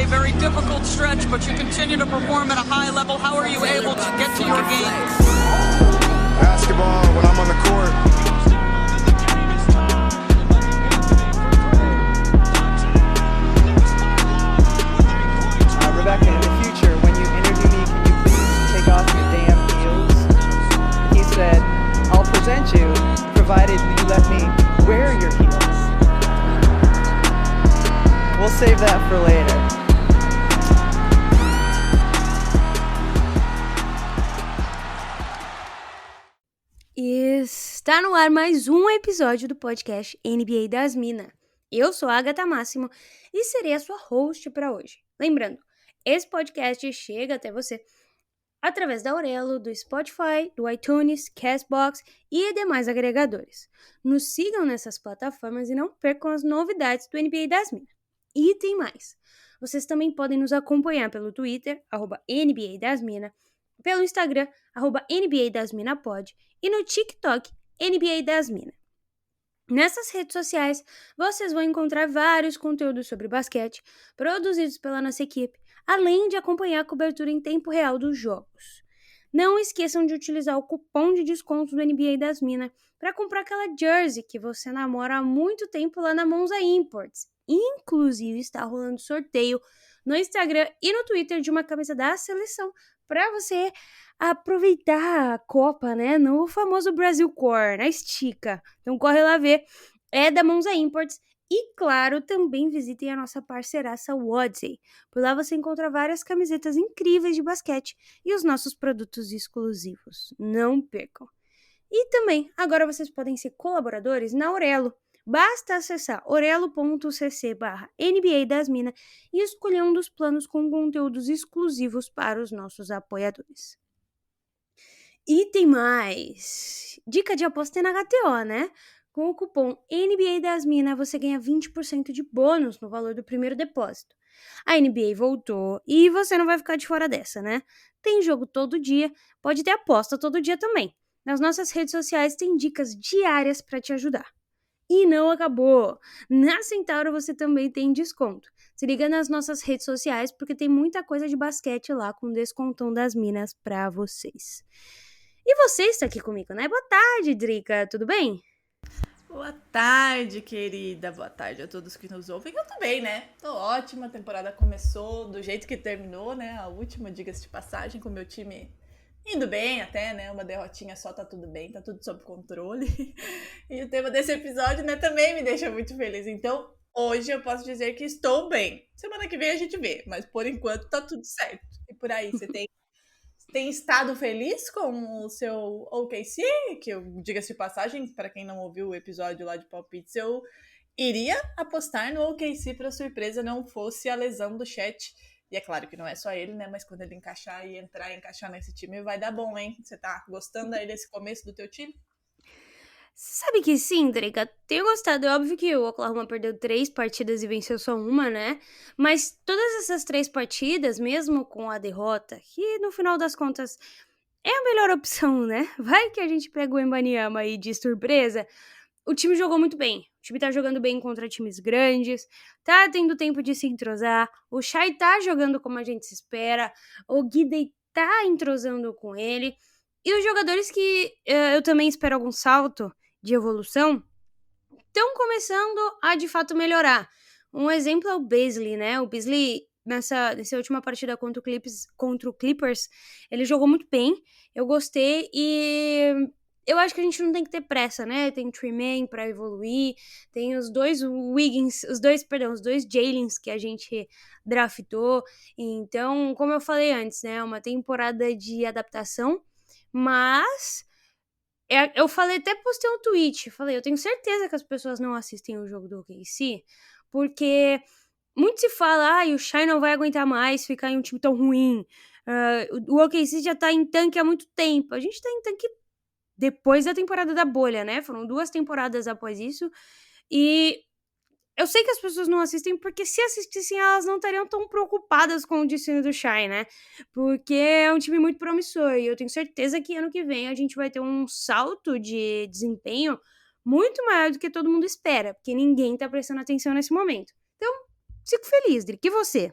a very difficult stretch, but you continue to perform at a high level. How are you able to get to your game? Basketball when I'm on the court. Rebecca, in the future, when you interview me, can you please take off your damn heels? He said, I'll present you, provided you let me wear your heels. We'll save that for later. Está no ar mais um episódio do podcast NBA das Minas. Eu sou a Agatha Máximo e serei a sua host para hoje. Lembrando, esse podcast chega até você através da Aurelo, do Spotify, do iTunes, Castbox e demais agregadores. Nos sigam nessas plataformas e não percam as novidades do NBA das Minas. E tem mais. Vocês também podem nos acompanhar pelo Twitter, @NBA das Minas, pelo Instagram, @NBA das Minas Pod, e no TikTok, NBA das Minas. Nessas redes sociais, vocês vão encontrar vários conteúdos sobre basquete, produzidos pela nossa equipe, além de acompanhar a cobertura em tempo real dos jogos. Não esqueçam de utilizar o cupom de desconto do NBA das Minas para comprar aquela jersey que você namora há muito tempo lá na Monza Imports. Inclusive, está rolando sorteio no Instagram e no Twitter de uma camisa da seleção para você aproveitar a Copa, né? No famoso Brasil Core, na estica. Então corre lá ver. É da Monza Imports. E, claro, também visitem a nossa parceiraça Wodsey. Por lá você encontra várias camisetas incríveis de basquete e os nossos produtos exclusivos. Não percam. E também, agora vocês podem ser colaboradores na Aurelo. Basta acessar orelo.cc/NBA das Minas e escolher um dos planos com conteúdos exclusivos para os nossos apoiadores. E tem mais! Dica de aposta é na HTO, né? Com o cupom NBA das Minas você ganha 20% de bônus no valor do primeiro depósito. A NBA voltou e você não vai ficar de fora dessa, né? Tem jogo todo dia, pode ter aposta todo dia também. Nas nossas redes sociais tem dicas diárias para te ajudar. E não acabou! Na Centauro você também tem desconto. Se liga nas nossas redes sociais porque tem muita coisa de basquete lá com descontão das minas para vocês. E você está aqui comigo, né? Boa tarde, Drica, tudo bem? Boa tarde, querida. Boa tarde a todos que nos ouvem. Eu tô bem, né? Tô ótima. A temporada começou do jeito que terminou, né? A última, diga-se de passagem, com o meu time indo bem até, né? Uma derrotinha só, tá tudo bem, tá tudo sob controle. E o tema desse episódio, né, também me deixa muito feliz. Então, hoje eu posso dizer que estou bem. Semana que vem a gente vê, mas por enquanto tá tudo certo. E por aí, você tem estado feliz com o seu OKC? Que eu, diga-se de passagem, para quem não ouviu o episódio lá de palpites, eu iria apostar no OKC para surpresa não fosse a lesão do Chet. E é claro que não é só ele, né? Mas quando ele encaixar e encaixar nesse time, vai dar bom, hein? Você tá gostando aí desse começo do teu time? Sabe que sim, Drica, tenho gostado. É óbvio que o Oklahoma perdeu 3 partidas e venceu só uma, né? Mas todas essas 3 partidas, mesmo com a derrota, que no final das contas é a melhor opção, né? Vai que a gente pega o Embanyama aí de surpresa. O time jogou muito bem. O time tá jogando bem contra times grandes, tá tendo tempo de se entrosar. O Shai tá jogando como a gente se espera. O Giddey tá entrosando com ele. E os jogadores que eu também espero algum salto de evolução estão começando a de fato melhorar. Um exemplo é o Beasley, né? O Beasley nessa última partida contra o Clippers, ele jogou muito bem. Eu gostei e eu acho que a gente não tem que ter pressa, né? Tem o Tremaine pra evoluir, tem os dois Jaylens que a gente draftou. Então, como eu falei antes, né? É uma temporada de adaptação, mas eu falei, até postei um tweet, falei, eu tenho certeza que as pessoas não assistem o jogo do OKC, porque muito se fala, o Shai não vai aguentar mais ficar em um time tão ruim, o OKC já tá em tanque há muito tempo, a gente tá em tanque depois da temporada da bolha, né, foram 2 temporadas após isso, e eu sei que as pessoas não assistem porque se assistissem elas não estariam tão preocupadas com o destino do Shai, né? Porque é um time muito promissor e eu tenho certeza que ano que vem a gente vai ter um salto de desempenho muito maior do que todo mundo espera, porque ninguém tá prestando atenção nesse momento. Então, fico feliz, Drick. E você?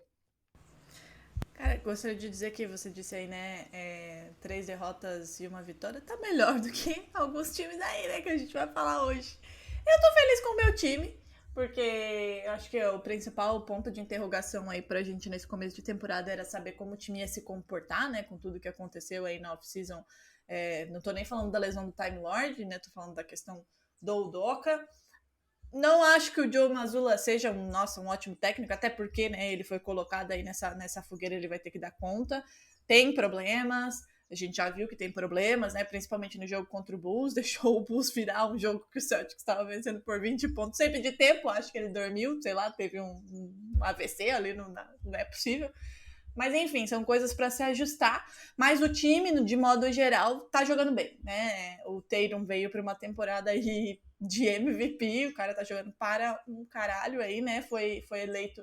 gostaria de dizer que você disse aí, né, 3 derrotas e 1 vitória, tá melhor do que alguns times aí, né, que a gente vai falar hoje. Eu tô feliz com o meu time, porque acho que o principal ponto de interrogação aí pra gente nesse começo de temporada era saber como o time ia se comportar, né, com tudo que aconteceu aí na off-season. Não tô nem falando da lesão do Time Lord, né, tô falando da questão do Udoka. Não acho que o Joe Mazzulla seja um ótimo técnico, até porque, né, ele foi colocado aí nessa fogueira, ele vai ter que dar conta. Tem problemas, a gente já viu que tem problemas, né, principalmente no jogo contra o Bulls, deixou o Bulls virar um jogo que o Celtics estava vencendo por 20 pontos, sempre de tempo, acho que ele dormiu, sei lá, teve um AVC ali, não é possível. Mas enfim, são coisas para se ajustar. Mas o time, de modo geral, tá jogando bem, né? O Tatum veio para uma temporada aí de MVP, o cara tá jogando para um caralho aí, né? Foi eleito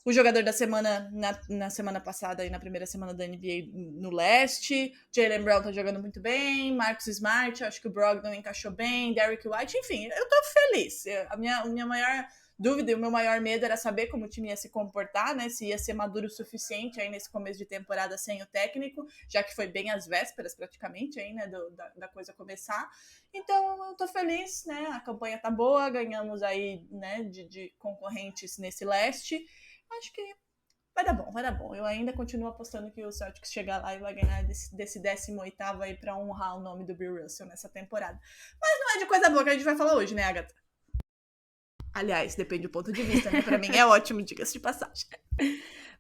o jogador da semana na semana passada, aí na primeira semana da NBA no leste. Jaylen Brown tá jogando muito bem, Marcus Smart, acho que o Brogdon encaixou bem, Derrick White, enfim, eu tô feliz. A minha maior dúvida e o meu maior medo era saber como o time ia se comportar, né? Se ia ser maduro o suficiente aí nesse começo de temporada sem o técnico, já que foi bem às vésperas praticamente aí, né? Da coisa começar. Então eu tô feliz, né? A campanha tá boa, ganhamos aí, né? De concorrentes nesse leste. Acho que vai dar bom. Eu ainda continuo apostando que o Celtics chegar lá e vai ganhar desse 18º aí pra honrar o nome do Bill Russell nessa temporada. Mas não é de coisa boa que a gente vai falar hoje, né, Agatha? Aliás, depende do ponto de vista, né? Pra mim é ótimo, diga-se de passagem.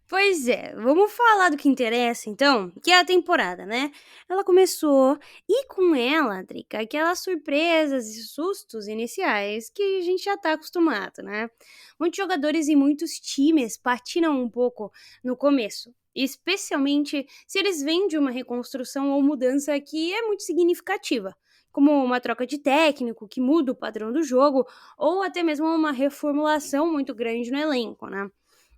Pois é, vamos falar do que interessa então, que é a temporada, né? Ela começou e com ela, Drica, aquelas surpresas e sustos iniciais que a gente já tá acostumado, né? Muitos jogadores e muitos times patinam um pouco no começo, especialmente se eles vêm de uma reconstrução ou mudança que é muito significativa, como uma troca de técnico que muda o padrão do jogo ou até mesmo uma reformulação muito grande no elenco, né?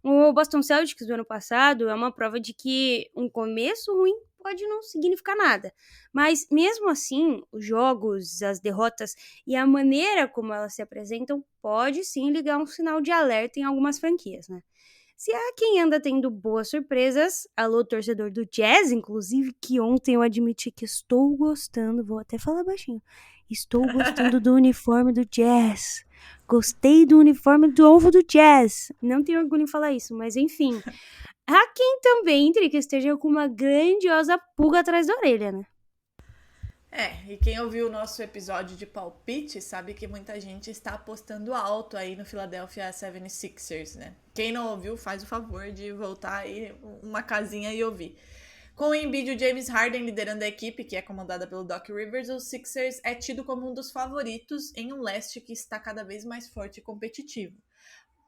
O Boston Celtics do ano passado é uma prova de que um começo ruim pode não significar nada. Mas mesmo assim, os jogos, as derrotas e a maneira como elas se apresentam pode sim ligar um sinal de alerta em algumas franquias, né? Se há quem anda tendo boas surpresas, alô torcedor do Jazz, inclusive, que ontem eu admiti que estou gostando, vou até falar baixinho, estou gostando do uniforme do Jazz. Gostei do uniforme do ovo do Jazz. Não tenho orgulho em falar isso, mas enfim. Há quem também, que esteja com uma grandiosa pulga atrás da orelha, né? E quem ouviu o nosso episódio de palpite sabe que muita gente está apostando alto aí no Philadelphia 76ers, né? Quem não ouviu, faz o favor de voltar aí uma casinha e ouvir. Com o Embiid e o James Harden liderando a equipe, que é comandada pelo Doc Rivers, o Sixers é tido como um dos favoritos em um leste que está cada vez mais forte e competitivo.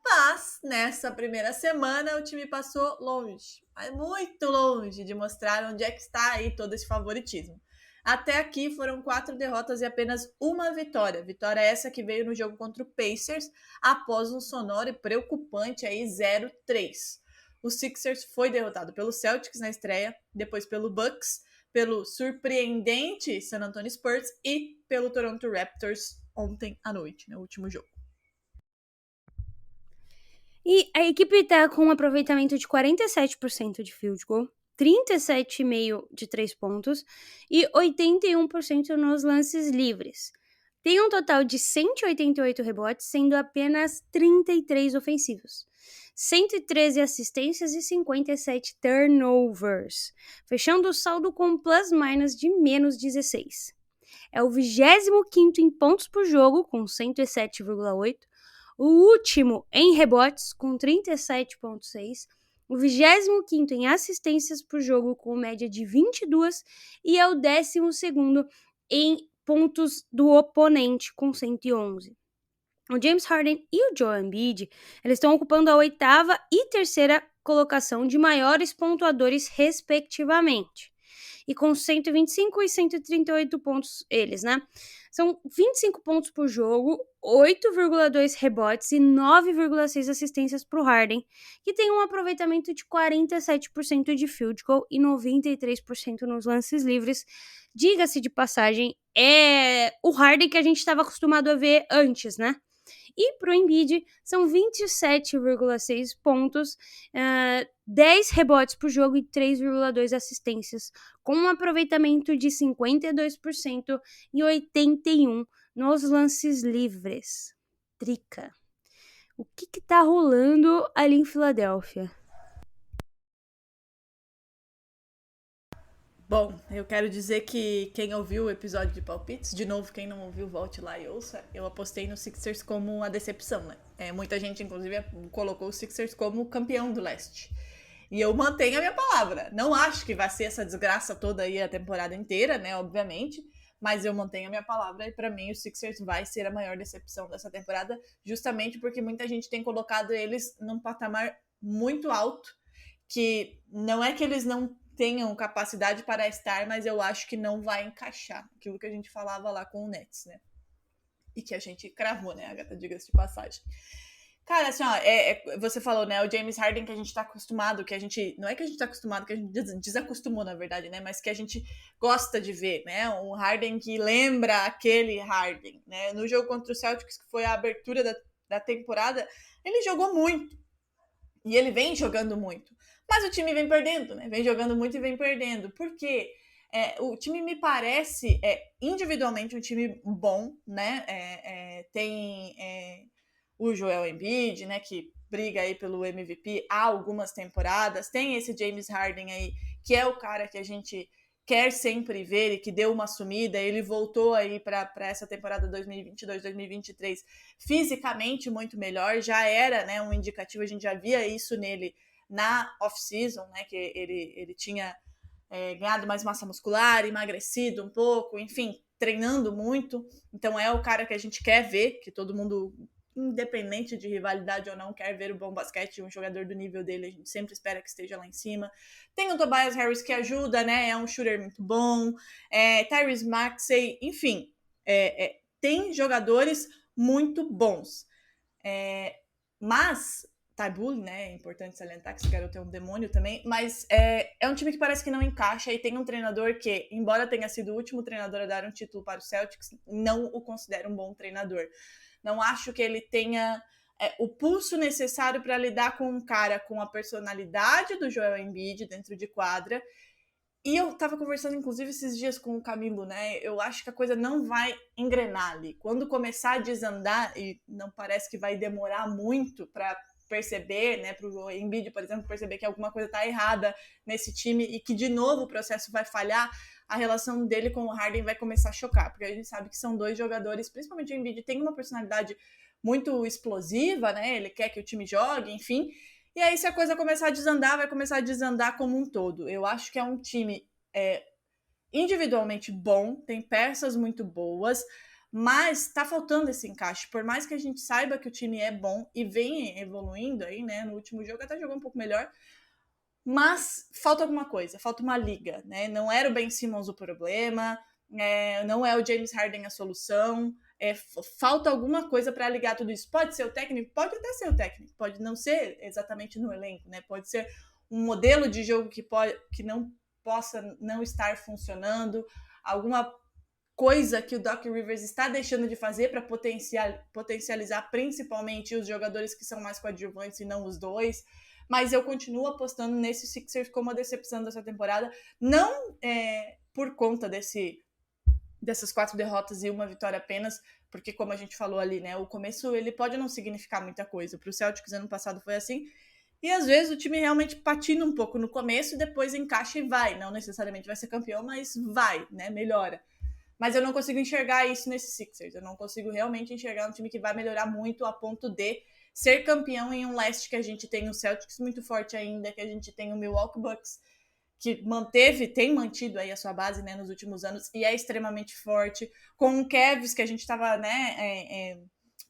Mas, nessa primeira semana, o time passou longe, mas muito longe de mostrar onde é que está aí todo esse favoritismo. Até aqui foram 4 derrotas e apenas 1 vitória. Vitória essa que veio no jogo contra o Pacers após um sonoro e preocupante aí 0-3. O Sixers foi derrotado pelo Celtics na estreia, depois pelo Bucks, pelo surpreendente San Antonio Spurs e pelo Toronto Raptors ontem à noite, no último jogo. E a equipe está com um aproveitamento de 47% de field goal, 37,5% de 3 pontos e 81% nos lances livres. Tem um total de 188 rebotes, sendo apenas 33 ofensivos. 113 assistências e 57 turnovers, fechando o saldo com plus-minus de menos 16. É o 25º em pontos por jogo, com 107,8. O último em rebotes, com 37,6. O 25º em assistências por jogo, com média de 22. E é o 12º em pontos do oponente, com 111. O James Harden e o Joel Embiid, eles estão ocupando a 8ª e 3ª colocação de maiores pontuadores, respectivamente. E com 125 e 138 pontos eles, né? São 25 pontos por jogo, 8,2 rebotes e 9,6 assistências para o Harden, que tem um aproveitamento de 47% de field goal e 93% nos lances livres. Diga-se de passagem, é o Harden que a gente estava acostumado a ver antes, né? E pro Embiid são 27,6 pontos, 10 rebotes por jogo e 3,2 assistências, com um aproveitamento de 52% e 81% nos lances livres. Trica. O que tá rolando ali em Filadélfia? Bom, eu quero dizer que quem ouviu o episódio de palpites, de novo, quem não ouviu, volte lá e ouça, eu apostei no Sixers como a decepção, né? Muita gente, inclusive, colocou o Sixers como campeão do leste. E eu mantenho a minha palavra. Não acho que vai ser essa desgraça toda aí a temporada inteira, né? Obviamente. Mas eu mantenho a minha palavra e pra mim o Sixers vai ser a maior decepção dessa temporada, justamente porque muita gente tem colocado eles num patamar muito alto, que não é que eles não tenham capacidade para estar, mas eu acho que não vai encaixar aquilo que a gente falava lá com o Nets, né? E que a gente cravou, né, Agatha, diga-se de passagem. Cara, assim, ó, você falou, né, o James Harden que a gente tá acostumado, que a gente, não é que a gente tá acostumado, que a gente desacostumou, na verdade, né, mas que a gente gosta de ver, né, um Harden que lembra aquele Harden, né, no jogo contra o Celtics, que foi a abertura da temporada, ele jogou muito, e ele vem jogando muito, mas o time vem perdendo, né, vem jogando muito e vem perdendo, por quê? O time me parece individualmente um time bom, né, tem o Joel Embiid, né, que briga aí pelo MVP há algumas temporadas, tem esse James Harden aí, que é o cara que a gente quer sempre ver e que deu uma sumida, ele voltou aí para essa temporada 2022-2023 fisicamente muito melhor, já era, né, um indicativo, a gente já via isso nele na off-season, né, que ele tinha ganhado mais massa muscular, emagrecido um pouco, enfim, treinando muito, então é o cara que a gente quer ver, que todo mundo, independente de rivalidade ou não, quer ver o bom basquete, um jogador do nível dele, a gente sempre espera que esteja lá em cima. Tem o Tobias Harris que ajuda, né, é um shooter muito bom, Tyrese Maxey, enfim, tem jogadores muito bons. Mas Taibul, né, é importante salientar que esse garoto é um demônio também, mas é um time que parece que não encaixa e tem um treinador que, embora tenha sido o último treinador a dar um título para o Celtics, não o considero um bom treinador. Não acho que ele tenha o pulso necessário para lidar com um cara com a personalidade do Joel Embiid dentro de quadra. E eu tava conversando, inclusive, esses dias com o Camilo, né? Eu acho que a coisa não vai engrenar ali. Quando começar a desandar, e não parece que vai demorar muito para perceber, né, pro Embiid, por exemplo, perceber que alguma coisa tá errada nesse time e que, de novo, o processo vai falhar, a relação dele com o Harden vai começar a chocar, porque a gente sabe que são dois jogadores, principalmente o Embiid, tem uma personalidade muito explosiva, né? Ele quer que o time jogue, enfim. E aí, se a coisa começar a desandar, vai começar a desandar como um todo. Eu acho que é um time individualmente bom, tem peças muito boas, mas tá faltando esse encaixe. Por mais que a gente saiba que o time é bom e vem evoluindo aí, né? No último jogo até jogou um pouco melhor, mas falta alguma coisa, falta uma liga, né? Não era o Ben Simmons o problema, não é o James Harden a solução, falta alguma coisa para ligar tudo isso. Pode ser o técnico? Pode até ser o técnico, pode não ser exatamente no elenco, né? Pode ser um modelo de jogo que não possa não estar funcionando, alguma coisa que o Doc Rivers está deixando de fazer para potencializar principalmente os jogadores que são mais coadjuvantes e não os dois. Mas eu continuo apostando nesse Sixers como a decepção dessa temporada, não por conta dessas 4 derrotas e uma vitória apenas, porque como a gente falou ali, né, o começo ele pode não significar muita coisa. Para o Celtics ano passado foi assim, e às vezes o time realmente patina um pouco no começo e depois encaixa e vai. Não necessariamente vai ser campeão, mas vai, né, melhora. Mas eu não consigo enxergar isso nesse Sixers. Eu não consigo realmente enxergar um time que vai melhorar muito a ponto de ser campeão em um leste que a gente tem o Celtics muito forte ainda, que a gente tem o Milwaukee Bucks, que tem mantido aí a sua base, né, nos últimos anos e é extremamente forte, com o Cavs, que a gente estava, né,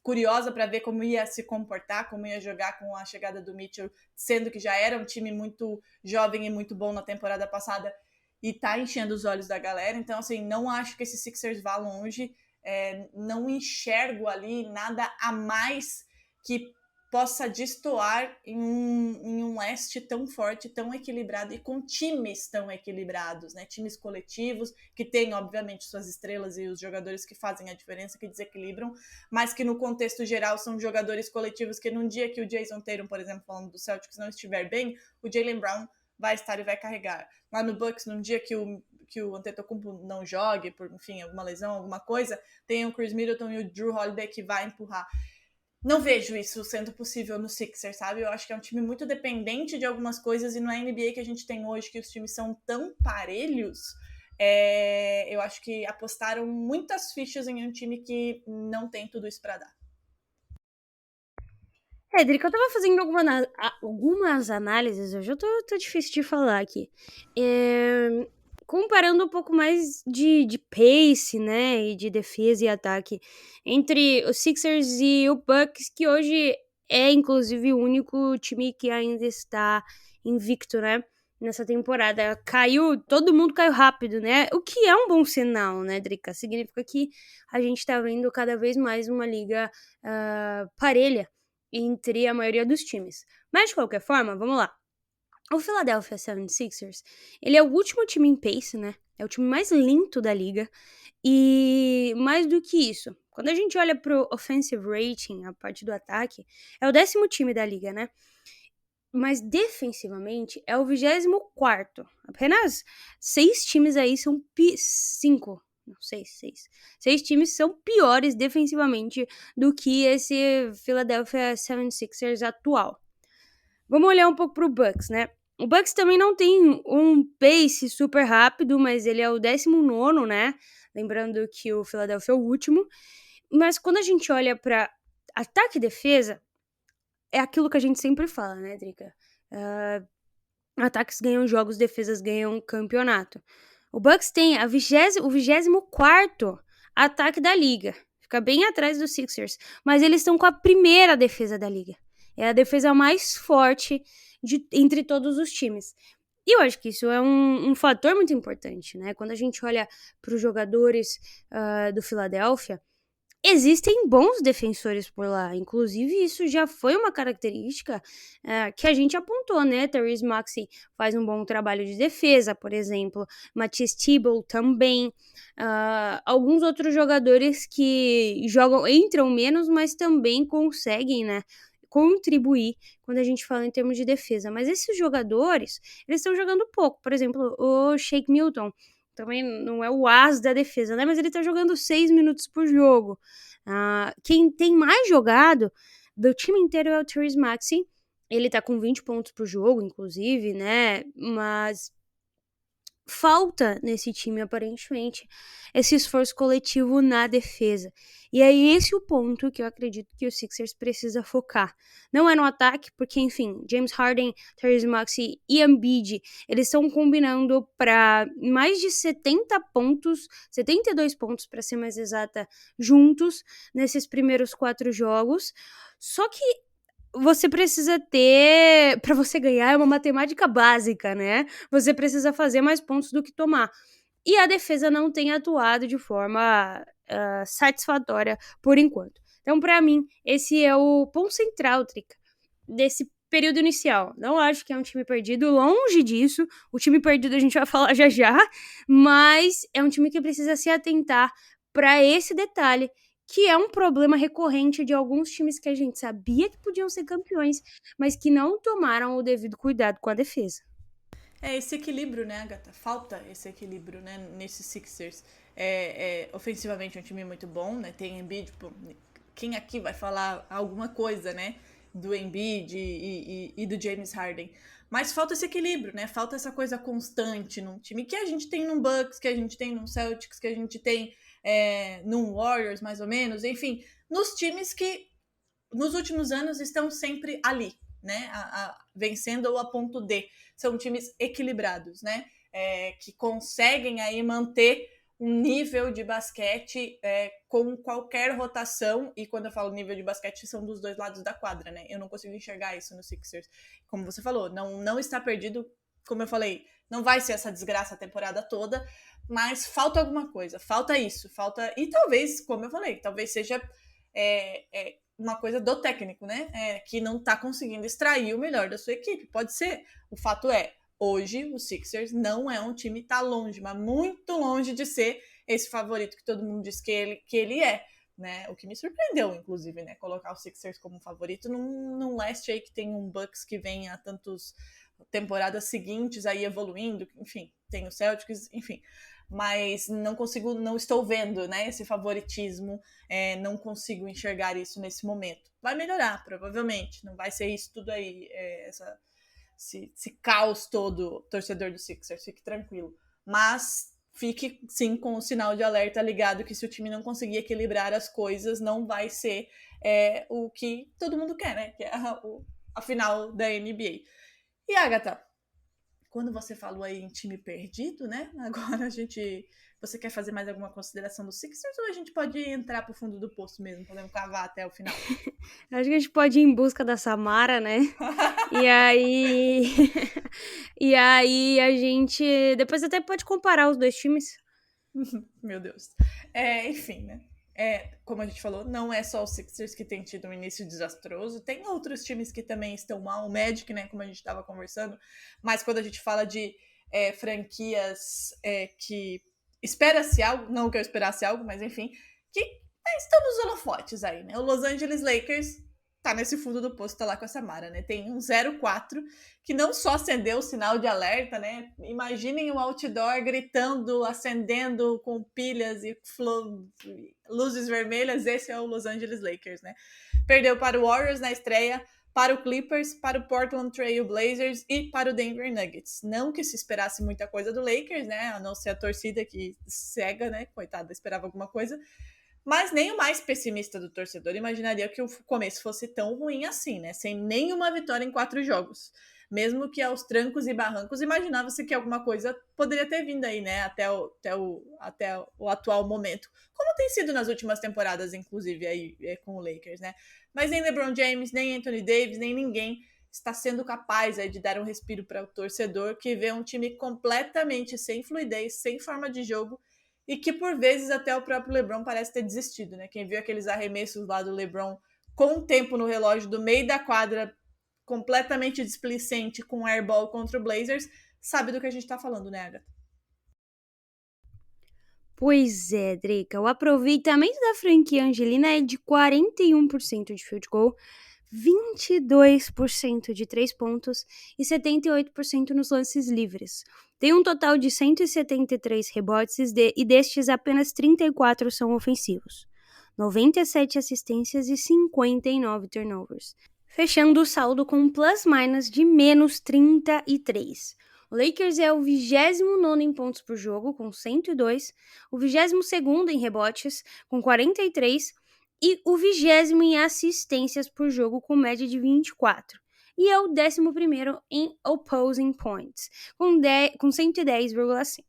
curiosa para ver como ia se comportar, como ia jogar com a chegada do Mitchell, sendo que já era um time muito jovem e muito bom na temporada passada, e tá enchendo os olhos da galera. Então, assim, não acho que esse Sixers vá longe, não enxergo ali nada a mais que possa destoar em um leste tão forte, tão equilibrado e com times tão equilibrados, né? Times coletivos que têm, obviamente, suas estrelas e os jogadores que fazem a diferença, que desequilibram, mas que no contexto geral são jogadores coletivos que num dia que o Jason Tatum, por exemplo, falando do Celtics, não estiver bem, o Jaylen Brown vai estar e vai carregar. Lá no Bucks, num dia que o Antetokounmpo não jogue, por, enfim, alguma lesão, alguma coisa, tem o Chris Middleton e o Drew Holiday que vai empurrar. Não vejo isso sendo possível no Sixers, sabe? Eu acho que é um time muito dependente de algumas coisas e não é a NBA que a gente tem hoje, que os times são tão parelhos. Eu acho que apostaram muitas fichas em um time que não tem tudo isso para dar. Drica, eu tava fazendo algumas análises, hoje eu tô difícil de falar aqui. Comparando um pouco mais de pace, né, e de defesa e ataque entre os Sixers e o Bucks, que hoje é, inclusive, o único time que ainda está invicto, né, nessa temporada. Todo mundo caiu rápido, né, o que é um bom sinal, né, Drica? Significa que a gente tá vendo cada vez mais uma liga parelha entre a maioria dos times. Mas, de qualquer forma, vamos lá. O Philadelphia 76ers, ele é o último time em pace, né? É o time mais lento da liga. E mais do que isso, quando a gente olha pro offensive rating, a parte do ataque, é o 10º time da liga, né? Mas defensivamente é o 24º. Apenas 6 times aí são 5. Não, 6. 6 times são piores defensivamente do que esse Philadelphia 76ers atual. Vamos olhar um pouco pro Bucks, né? O Bucks também não tem um pace super rápido, mas ele é o 19º, né? Lembrando que o Philadelphia é o último. Mas quando a gente olha pra ataque e defesa, é aquilo que a gente sempre fala, né, Drica? Ataques ganham jogos, defesas ganham campeonato. O Bucks tem o 24º ataque da liga. Fica bem atrás dos Sixers. Mas eles estão com a primeira defesa da liga. É a defesa mais forte entre todos os times. E eu acho que isso é um fator muito importante, né? Quando a gente olha para os jogadores do Philadelphia, existem bons defensores por lá. Inclusive, isso já foi uma característica que a gente apontou, né? Tyrese Maxey faz um bom trabalho de defesa, por exemplo. Matisse Thybulle também. Alguns outros jogadores que entram menos, mas também conseguem, né, contribuir quando a gente fala em termos de defesa. Mas esses jogadores, eles estão jogando pouco. Por exemplo, o Shake Milton também não é o as da defesa, né? Mas ele tá jogando 6 minutos por jogo. Quem tem mais jogado do time inteiro é o Tyrese Maxey. Ele tá com 20 pontos por jogo, inclusive, né? Mas falta nesse time, aparentemente, esse esforço coletivo na defesa. E é esse o ponto que eu acredito que o Sixers precisa focar. Não é no ataque, porque, enfim, James Harden, Tyrese Maxey e Embiid, eles estão combinando para mais de 70 pontos, 72 pontos para ser mais exata, juntos nesses primeiros 4 jogos. Só que você precisa ter, para você ganhar, é uma matemática básica, né? Você precisa fazer mais pontos do que tomar. E a defesa não tem atuado de forma satisfatória por enquanto. Então, para mim, esse é o ponto central, Trica, desse período inicial. Não acho que é um time perdido, longe disso. O time perdido a gente vai falar já, mas é um time que precisa se atentar para esse detalhe, que é um problema recorrente de alguns times que a gente sabia que podiam ser campeões, mas que não tomaram o devido cuidado com a defesa. É esse equilíbrio, né, Agatha? Falta esse equilíbrio, né, nesses Sixers. Ofensivamente é um time muito bom, né? Tem Embiid, quem aqui vai falar alguma coisa, né, do Embiid e do James Harden? Mas falta esse equilíbrio, né? Falta essa coisa constante num time que a gente tem num Bucks, que a gente tem num Celtics, que a gente tem num Warriors, mais ou menos. Enfim, nos times que nos últimos anos estão sempre ali, né? Vencendo ou a ponto D. São times equilibrados, né? Que conseguem aí manter um nível de basquete com qualquer rotação, e quando eu falo nível de basquete, são dos dois lados da quadra, né? Eu não consigo enxergar isso no Sixers. Como você falou, não está perdido, como eu falei, não vai ser essa desgraça a temporada toda, mas falta alguma coisa, falta isso, e talvez, como eu falei, talvez seja uma coisa do técnico, né? Que não tá conseguindo extrair o melhor da sua equipe. Pode ser. O fato é, hoje o Sixers não é um time, tá longe, mas muito longe de ser esse favorito que todo mundo diz que ele é. Né? O que me surpreendeu, inclusive, né? Colocar o Sixers como favorito num leste aí que tem um Bucks que vem há tantas temporadas seguintes aí evoluindo, enfim, tem o Celtics, enfim. Mas não estou vendo, né, esse favoritismo, não consigo enxergar isso nesse momento. Vai melhorar, provavelmente, não vai ser isso tudo aí, esse caos todo, torcedor do Sixers, fique tranquilo. Mas fique, sim, com o sinal de alerta ligado que se o time não conseguir equilibrar as coisas, não vai ser o que todo mundo quer, né? Que é a final da NBA. E, Agatha, quando você falou aí em time perdido, né? Agora você quer fazer mais alguma consideração do Sixers ou a gente pode entrar pro fundo do poço mesmo? Podemos cavar até o final? Acho que a gente pode ir em busca da Samara, né? E aí... e aí a gente depois até pode comparar os dois times. Meu Deus. Enfim, né? Como a gente falou, não é só o Sixers que tem tido um início desastroso, tem outros times que também estão mal, o Magic, né, como a gente estava conversando, mas quando a gente fala de franquias que espera-se algo, não que eu esperasse algo, mas enfim, que estão nos holofotes aí, né? O Los Angeles Lakers tá nesse fundo do poço, tá lá com a Samara, né? Tem um 0-4 que não só acendeu o sinal de alerta, né? Imaginem o outdoor gritando, acendendo com pilhas e luzes vermelhas. Esse é o Los Angeles Lakers, né? Perdeu para o Warriors na estreia, para o Clippers, para o Portland Trail Blazers e para o Denver Nuggets. Não que se esperasse muita coisa do Lakers, né? A não ser a torcida que cega, né? Coitada, esperava alguma coisa. Mas nem o mais pessimista do torcedor imaginaria que o começo fosse tão ruim assim, né? Sem nenhuma vitória em 4 jogos. Mesmo que aos trancos e barrancos, imaginava-se que alguma coisa poderia ter vindo aí, né? Até o atual momento. Como tem sido nas últimas temporadas, inclusive, aí com o Lakers, né? Mas nem LeBron James, nem Anthony Davis, nem ninguém está sendo capaz aí de dar um respiro para o torcedor que vê um time completamente sem fluidez, sem forma de jogo, e que por vezes até o próprio LeBron parece ter desistido, né? Quem viu aqueles arremessos lá do LeBron com o tempo no relógio do meio da quadra, completamente displicente com airball contra o Blazers, sabe do que a gente tá falando, né, Agatha? Pois é, Drica. O aproveitamento da franquia Angelina é de 41% de field goal, 22% de 3 pontos e 78% nos lances livres. Tem um total de 173 rebotes e destes apenas 34 são ofensivos. 97 assistências e 59 turnovers. Fechando o saldo com um plus-minus de menos 33. O Lakers é o 29º em pontos por jogo, com 102, o 22º em rebotes, com 43, e o 20º em assistências por jogo, com média de 24. E é o 11º em opposing points, com 110,5.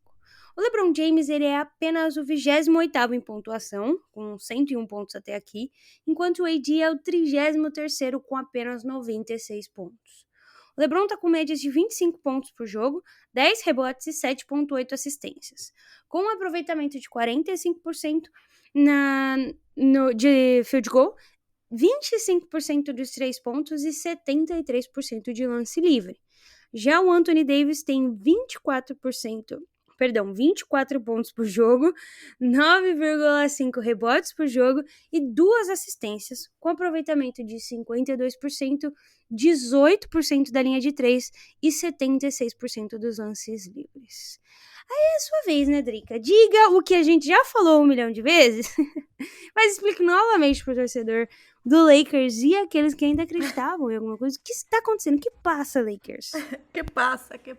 O LeBron James ele é apenas o 28º em pontuação, com 101 pontos até aqui, enquanto o AD é o 33º com apenas 96 pontos. O LeBron está com médias de 25 pontos por jogo, 10 rebotes e 7,8 assistências, com um aproveitamento de 45% de field goal, 25% dos 3 pontos e 73% de lance livre. Já o Anthony Davis tem 24 pontos por jogo, 9,5 rebotes por jogo e 2 assistências, com aproveitamento de 52%, 18% da linha de 3 e 76% dos lances livres. Aí é a sua vez, né, Drica? Diga o que a gente já falou 1 milhão de vezes, mas explique novamente pro torcedor do Lakers e aqueles que ainda acreditavam em alguma coisa. O que está acontecendo? O que passa, Lakers? Que passa? Que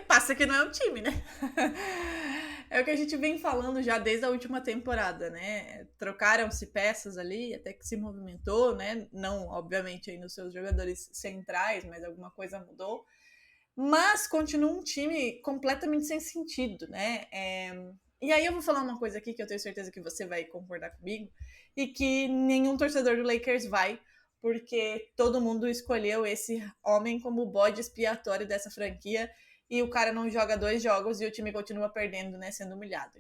passa que não é um time, né? É o que a gente vem falando já desde a última temporada, né? Trocaram-se peças ali, até que se movimentou, né? Não, obviamente, aí nos seus jogadores centrais, mas alguma coisa mudou. Mas continua um time completamente sem sentido, né? E aí eu vou falar uma coisa aqui que eu tenho certeza que você vai concordar comigo e que nenhum torcedor do Lakers vai, porque todo mundo escolheu esse homem como o bode expiatório dessa franquia e o cara não joga 2 jogos e o time continua perdendo, né, sendo humilhado.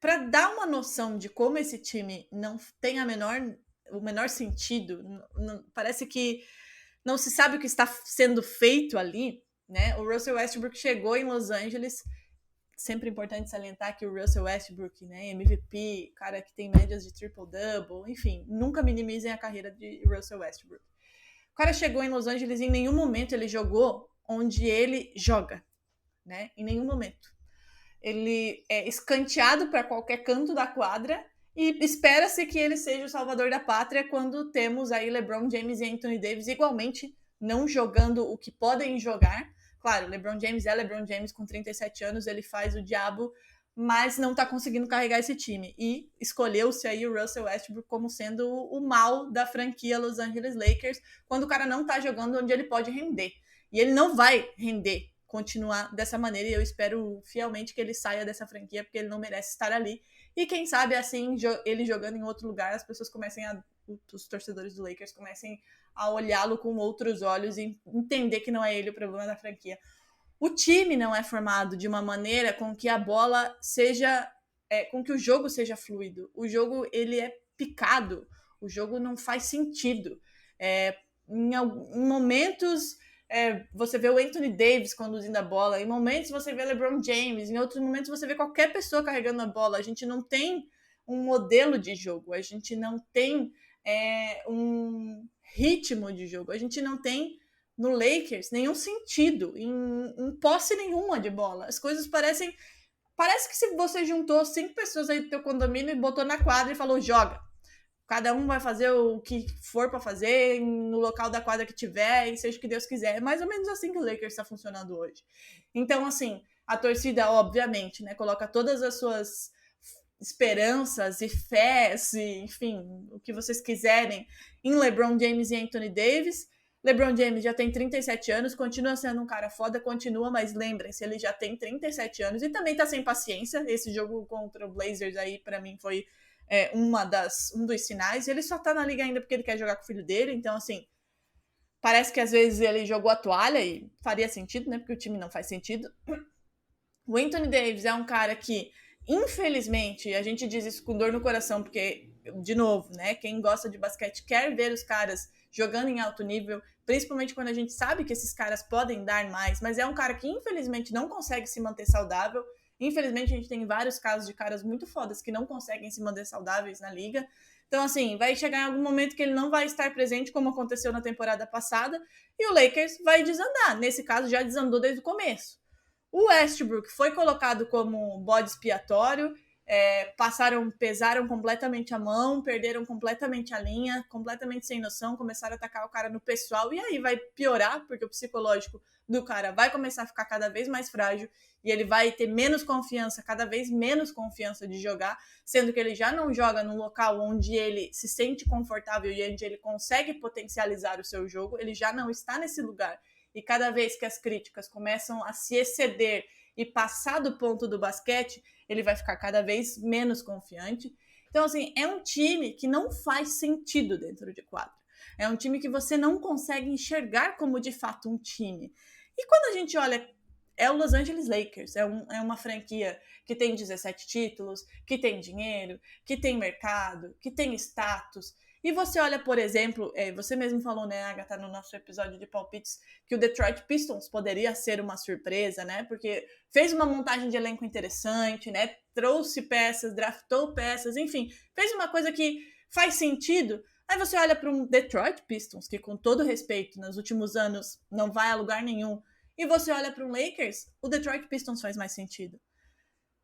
para dar uma noção de como esse time não tem o menor sentido, parece que não se sabe o que está sendo feito ali, né? O Russell Westbrook chegou em Los Angeles, sempre importante salientar que o Russell Westbrook, né, MVP, cara que tem médias de triple-double, enfim, nunca minimizem a carreira de Russell Westbrook. O cara chegou em Los Angeles e em nenhum momento ele jogou onde ele joga, né? Em nenhum momento. Ele é escanteado para qualquer canto da quadra e espera-se que ele seja o salvador da pátria quando temos aí LeBron James e Anthony Davis igualmente não jogando o que podem jogar. Claro, LeBron James é LeBron James com 37 anos, ele faz o diabo, mas não tá conseguindo carregar esse time. E escolheu-se aí o Russell Westbrook como sendo o mal da franquia Los Angeles Lakers, quando o cara não tá jogando onde ele pode render. E ele não vai render, continuar dessa maneira, e eu espero fielmente que ele saia dessa franquia, porque ele não merece estar ali. E quem sabe, assim, ele jogando em outro lugar, as pessoas os torcedores do Lakers comecem a olhá-lo com outros olhos e entender que não é ele o problema da franquia. O time não é formado de uma maneira com que a bola seja... com que o jogo seja fluido. O jogo, ele é picado. O jogo não faz sentido. Em momentos... você vê o Anthony Davis conduzindo a bola, em momentos você vê LeBron James, em outros momentos você vê qualquer pessoa carregando a bola. A gente não tem um modelo de jogo, a gente não tem um ritmo de jogo, a gente não tem no Lakers nenhum sentido, em posse nenhuma de bola. As coisas parece que se você juntou 5 pessoas aí do teu condomínio e botou na quadra e falou, joga. Cada um vai fazer o que for para fazer no local da quadra que tiver e seja o que Deus quiser. É mais ou menos assim que o Lakers está funcionando hoje. Então, assim, a torcida, obviamente, né, coloca todas as suas esperanças e fés, e, enfim, o que vocês quiserem, em LeBron James e Anthony Davis. LeBron James já tem 37 anos, continua sendo um cara foda, mas lembrem-se, ele já tem 37 anos e também tá sem paciência. Esse jogo contra o Blazers aí, para mim, foi... um dos sinais. Ele só tá na liga ainda porque ele quer jogar com o filho dele, então assim, parece que às vezes ele jogou a toalha e faria sentido, né, porque o time não faz sentido. O Anthony Davis é um cara que, infelizmente, a gente diz isso com dor no coração, porque, de novo, né, quem gosta de basquete quer ver os caras jogando em alto nível, principalmente quando a gente sabe que esses caras podem dar mais, mas é um cara que, infelizmente, não consegue se manter saudável. Infelizmente, a gente tem vários casos de caras muito fodas que não conseguem se manter saudáveis na liga. Então, assim, vai chegar em algum momento que ele não vai estar presente, como aconteceu na temporada passada, e o Lakers vai desandar. Nesse caso, já desandou desde o começo. O Westbrook foi colocado como bode expiatório, pesaram completamente a mão, perderam completamente a linha, completamente sem noção, começaram a atacar o cara no pessoal, e aí vai piorar, porque o psicológico do cara vai começar a ficar cada vez mais frágil, e ele vai ter menos confiança, cada vez menos confiança de jogar, sendo que ele já não joga num local onde ele se sente confortável e onde ele consegue potencializar o seu jogo, ele já não está nesse lugar. E cada vez que as críticas começam a se exceder e passar do ponto do basquete, ele vai ficar cada vez menos confiante. Então, assim, é um time que não faz sentido dentro de quadra. É um time que você não consegue enxergar como, de fato, um time. E quando a gente olha, é o Los Angeles Lakers, é uma franquia que tem 17 títulos, que tem dinheiro, que tem mercado, que tem status. E você olha, por exemplo, você mesmo falou, né, Agatha, no nosso episódio de palpites, que o Detroit Pistons poderia ser uma surpresa, né, porque fez uma montagem de elenco interessante, né, trouxe peças, draftou peças, enfim, fez uma coisa que faz sentido. Aí você olha para um Detroit Pistons, que com todo respeito, nos últimos anos não vai a lugar nenhum, e você olha para um Lakers, o Detroit Pistons faz mais sentido.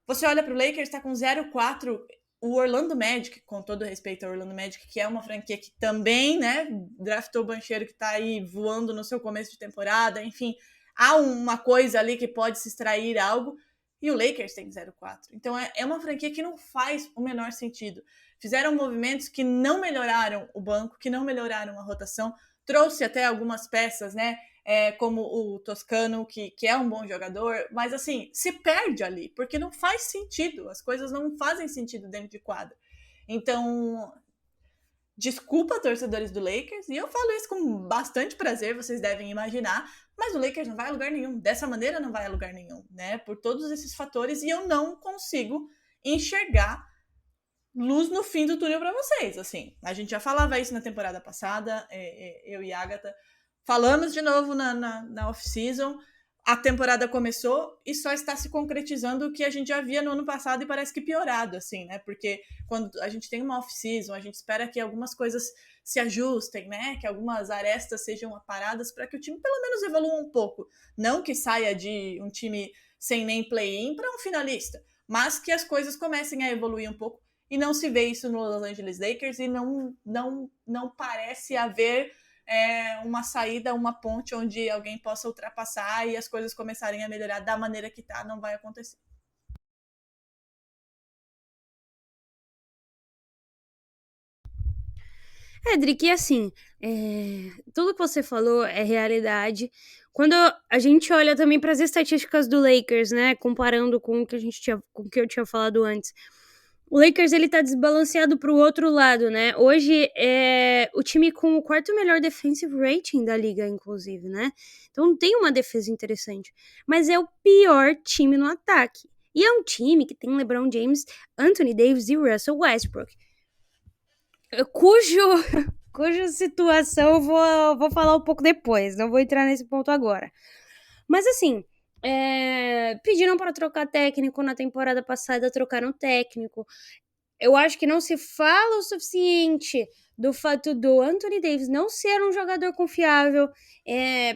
Você olha para o Lakers, está com 0-4, o Orlando Magic, com todo respeito ao Orlando Magic, que é uma franquia que também, né, draftou o Banchero, que tá aí voando no seu começo de temporada, enfim, há uma coisa ali que pode se extrair algo, e o Lakers tem 0-4. Então é uma franquia que não faz o menor sentido. Fizeram movimentos que não melhoraram o banco, que não melhoraram a rotação, trouxe até algumas peças, né, como o Toscano, que é um bom jogador, mas assim, se perde ali, porque não faz sentido, as coisas não fazem sentido dentro de quadra. Então, desculpa, torcedores do Lakers, e eu falo isso com bastante prazer, vocês devem imaginar, mas o Lakers não vai a lugar nenhum, dessa maneira não vai a lugar nenhum, né, por todos esses fatores, e eu não consigo enxergar luz no fim do túnel para vocês, assim. A gente já falava isso na temporada passada, eu e a Agatha falamos de novo na off-season. A temporada começou e só está se concretizando o que a gente já via no ano passado e parece que piorado, assim, né? Porque quando a gente tem uma off-season, a gente espera que algumas coisas se ajustem, né? Que algumas arestas sejam aparadas para que o time pelo menos evolua um pouco. Não que saia de um time sem nem play-in para um finalista, mas que as coisas comecem a evoluir um pouco. E não se vê isso no Los Angeles Lakers e não parece haver uma saída, uma ponte onde alguém possa ultrapassar e as coisas começarem a melhorar da maneira que tá, não vai acontecer. Drick, e assim, tudo que você falou é realidade. Quando a gente olha também para as estatísticas do Lakers, né, comparando com o que com o que eu tinha falado antes, o Lakers ele tá desbalanceado pro outro lado, né? Hoje é o time com o quarto melhor defensive rating da liga, inclusive, né? Então tem uma defesa interessante, mas é o pior time no ataque. E é um time que tem LeBron James, Anthony Davis e Russell Westbrook, cuja situação eu vou falar um pouco depois, não vou entrar nesse ponto agora. Mas assim, pediram para trocar técnico na temporada passada, trocaram técnico. Eu acho que não se fala o suficiente do fato do Anthony Davis não ser um jogador confiável,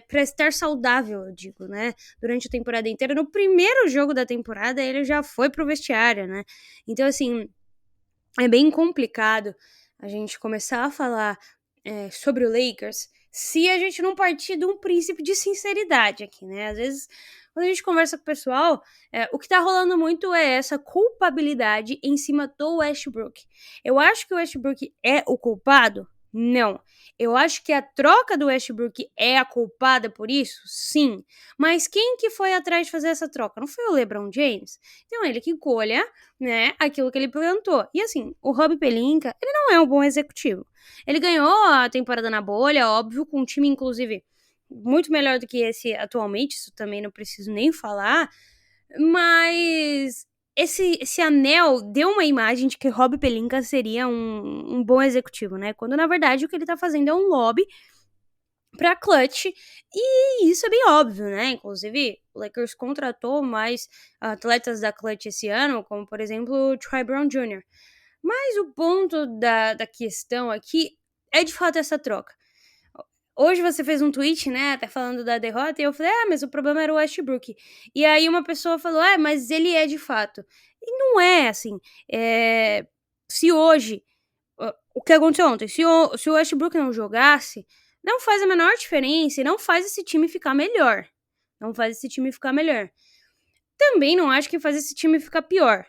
para estar saudável, eu digo, né? Durante a temporada inteira. No primeiro jogo da temporada, ele já foi pro vestiário, né? Então, assim, é bem complicado a gente começar a falar sobre o Lakers se a gente não partir de um princípio de sinceridade aqui, né? Às vezes, quando a gente conversa com o pessoal, o que tá rolando muito é essa culpabilidade em cima do Westbrook. Eu acho que o Westbrook é o culpado? Não. Eu acho que a troca do Westbrook é a culpada por isso? Sim. Mas quem que foi atrás de fazer essa troca? Não foi o LeBron James? Então ele que colha, né, aquilo que ele plantou. E assim, o Rob Pelinka, ele não é um bom executivo. Ele ganhou a temporada na bolha, óbvio, com um time, inclusive, muito melhor do que esse atualmente, isso também não preciso nem falar, mas esse anel deu uma imagem de que Rob Pelinka seria um bom executivo, né? Quando, na verdade, o que ele tá fazendo é um lobby pra clutch, e isso é bem óbvio, né? Inclusive, o Lakers contratou mais atletas da clutch esse ano, como, por exemplo, o Troy Brown Jr., mas o ponto da questão aqui é de fato essa troca. Hoje você fez um tweet, né, até falando da derrota, e eu falei, mas o problema era o Westbrook. E aí uma pessoa falou, mas ele é de fato. E não é, assim, se hoje, o que aconteceu ontem, se o Westbrook não jogasse, não faz a menor diferença e não faz esse time ficar melhor. Não faz esse time ficar melhor. Também não acho que faz esse time ficar pior.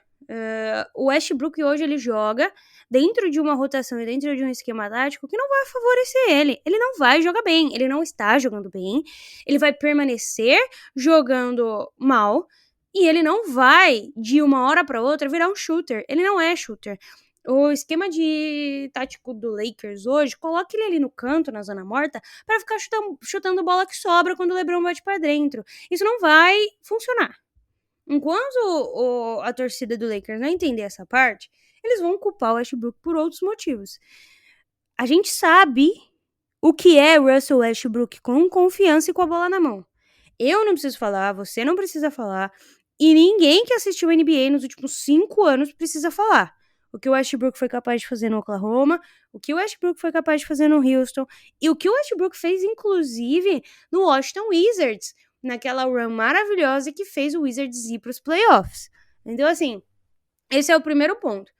O Westbrook hoje ele joga dentro de uma rotação e dentro de um esquema tático que não vai favorecer ele. Ele não vai jogar bem, ele não está jogando bem, ele vai permanecer jogando mal e ele não vai, de uma hora para outra, virar um shooter. Ele não é shooter. O esquema de tático do Lakers hoje, coloca ele ali no canto, na zona morta, para ficar chutando bola que sobra quando o LeBron bate para dentro. Isso não vai funcionar. Enquanto a torcida do Lakers não entender essa parte, eles vão culpar o Westbrook por outros motivos. A gente sabe o que é Russell Westbrook com confiança e com a bola na mão. Eu não preciso falar, você não precisa falar, e ninguém que assistiu a NBA nos últimos 5 anos precisa falar. O que o Westbrook foi capaz de fazer no Oklahoma, o que o Westbrook foi capaz de fazer no Houston, e o que o Westbrook fez, inclusive, no Washington Wizards, naquela run maravilhosa que fez o Wizards ir para os playoffs. Então, assim, esse é o primeiro ponto.